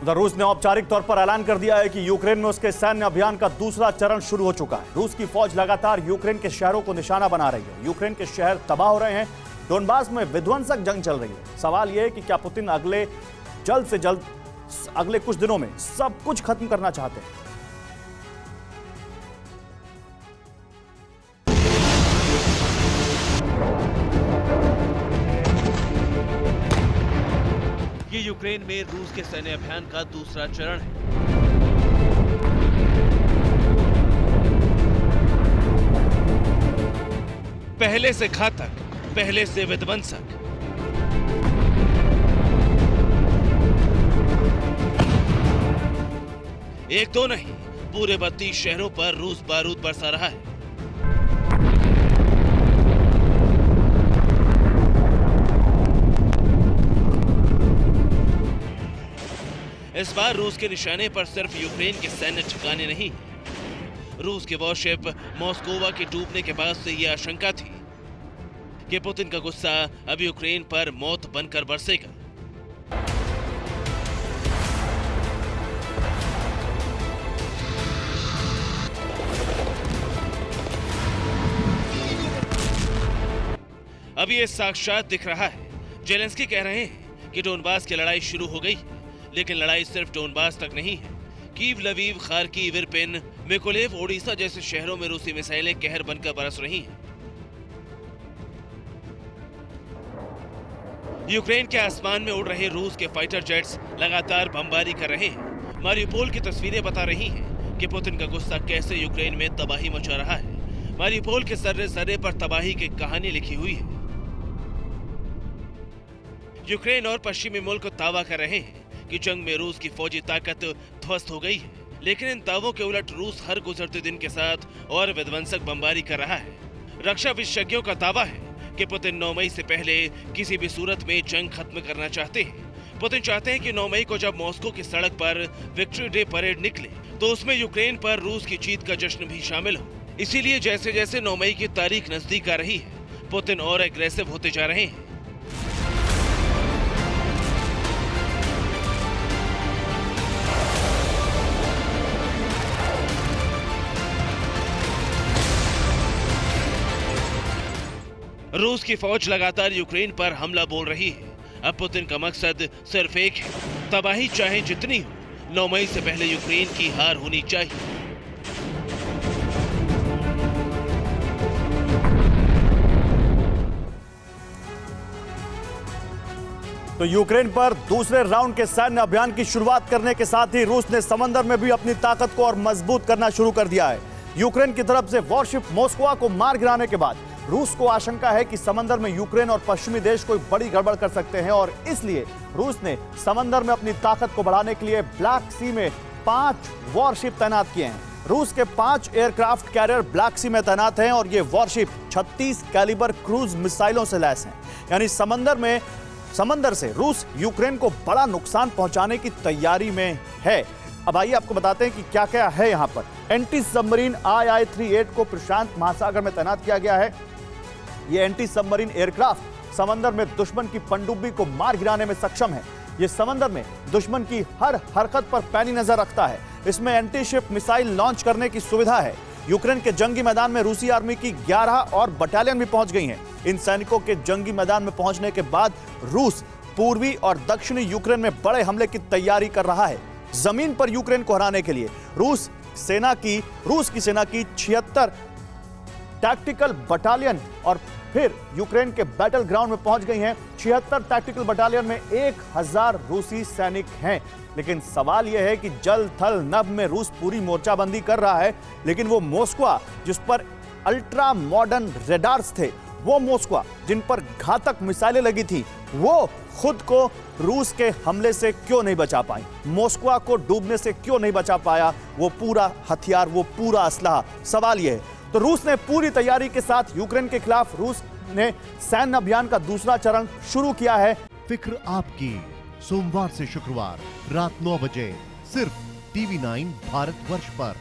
उधर रूस ने औपचारिक तौर पर ऐलान कर दिया है कि यूक्रेन में उसके सैन्य अभियान का दूसरा चरण शुरू हो चुका है। रूस की फौज लगातार यूक्रेन के शहरों को निशाना बना रही है। यूक्रेन के शहर तबाह हो रहे हैं। डोनबास में विध्वंसक जंग चल रही है। सवाल यह है कि क्या पुतिन जल्द से जल्द अगले कुछ दिनों में सब कुछ खत्म करना चाहते हैं। ये यूक्रेन में रूस के सैन्य अभियान का दूसरा चरण है। पहले से घातक, पहले से विध्वंसक। एक दो नहीं, पूरे 32 शहरों पर रूस बारूद बरसा रहा है। इस बार रूस के निशाने पर सिर्फ यूक्रेन के सैन्य ठिकाने नहीं। रूस के वॉरशिप मॉस्कोवा के डूबने के बाद से यह आशंका थी कि पुतिन का गुस्सा अब यूक्रेन पर मौत बनकर बरसेगा। अब ये साक्षात दिख रहा है। जेलेंस्की कह रहे हैं कि डोनबास की लड़ाई शुरू हो गई, लेकिन लड़ाई सिर्फ डोनबास तक नहीं है। Kyiv, Lviv, Kharkiv, Irpin, Mykolaiv, Odesa जैसे शहरों में रूसी मिसाइलें कहर बनकर बरस रही हैं। यूक्रेन के आसमान में उड़ रहे रूस के फाइटर जेट्स लगातार बमबारी कर रहे हैं। मारियुपोल की तस्वीरें बता रही हैं कि पुतिन का गुस्सा कैसे यूक्रेन में तबाही मचा रहा है। मारियुपोल के सर्रे सर्रे पर तबाही की कहानी लिखी हुई है। यूक्रेन और पश्चिमी मुल्क दावा कर रहे हैं कि जंग में रूस की फौजी ताकत ध्वस्त हो गई है, लेकिन इन दावों के उलट रूस हर गुजरते दिन के साथ और विध्वंसक बमबारी कर रहा है। रक्षा विशेषज्ञों का दावा है कि पुतिन 9 मई से पहले किसी भी सूरत में जंग खत्म करना चाहते हैं। पुतिन चाहते हैं कि 9 मई को जब मॉस्को की सड़क पर विक्ट्री डे परेड निकले तो उसमें यूक्रेन पर रूस की जीत का जश्न भी शामिल हो। इसीलिए जैसे जैसे 9 मई की तारीख नजदीक आ रही है, पुतिन और एग्रेसिव होते जा रहे हैं। रूस की फौज लगातार यूक्रेन पर हमला बोल रही है। अब पुतिन का मकसद सिर्फ एक है, तबाही चाहे जितनी हो, 9 मई से पहले यूक्रेन की हार होनी चाहिए। तो यूक्रेन पर दूसरे राउंड के सैन्य अभियान की शुरुआत करने के साथ ही रूस ने समंदर में भी अपनी ताकत को और मजबूत करना शुरू कर दिया है। यूक्रेन की तरफ से वॉरशिप मॉस्कोवा को मार गिराने के बाद रूस को आशंका है कि समंदर में यूक्रेन और पश्चिमी देश कोई बड़ी गड़बड़ कर सकते हैं और इसलिए रूस ने समंदर में अपनी ताकत को बढ़ाने के लिए ब्लैक सी में 5 वॉरशिप तैनात किए हैं। रूस के 5 एयरक्राफ्ट कैरियर ब्लैक सी में तैनात हैं और ये वॉरशिप 36 कैलिबर क्रूज मिसाइलों से लैस हैं। यानी समंदर से रूस यूक्रेन को बड़ा नुकसान पहुंचाने की तैयारी में है। अब आइए आपको बताते हैं कि क्या क्या है यहाँ पर। एंटी सबमरीन II-38 को प्रशांत महासागर में तैनात किया गया है। ये एंटी सबमरीन एयरक्राफ्ट समंदर में दुश्मन की पनडुब्बी को मार गिराने में सक्षम है। ये समंदर में दुश्मन की हर हरकत पर पैनी नजर रखता है। इसमें एंटी शिप मिसाइल लॉन्च करने की सुविधा है। यूक्रेन के जंगी मैदान में रूसी आर्मी की 11 और बटालियन भी पहुंच गई हैं। इन सैनिकों के जंगी मैदान में पहुंचने के बाद रूस पूर्वी और दक्षिणी यूक्रेन में बड़े हमले की तैयारी कर रहा है। जमीन पर यूक्रेन को हराने के लिए रूस की सेना की 76 टैक्टिकल बटालियन और फिर यूक्रेन के बैटल ग्राउंड में पहुंच गई हैं। 76 टैक्टिकल बटालियन में 1000 रूसी सैनिक हैं। लेकिन सवाल यह है कि जल थल नभ में रूस पूरी मोर्चाबंदी कर रहा है, लेकिन वो मॉस्को जिस पर अल्ट्रा मॉडर्न रेडार्स थे, वो मॉस्को जिन पर घातक मिसाइलें लगी थी, वो खुद को रूस के हमले से क्यों नहीं बचा पाई? मॉस्को को डूबने से क्यों नहीं बचा पाया वो पूरा हथियार, वो पूरा असलहा? सवाल यह है। तो रूस ने पूरी तैयारी के साथ यूक्रेन के खिलाफ रूस ने सैन्य अभियान का दूसरा चरण शुरू किया है। फिक्र आपकी, सोमवार से शुक्रवार रात 9 बजे सिर्फ TV9 भारतवर्ष पर।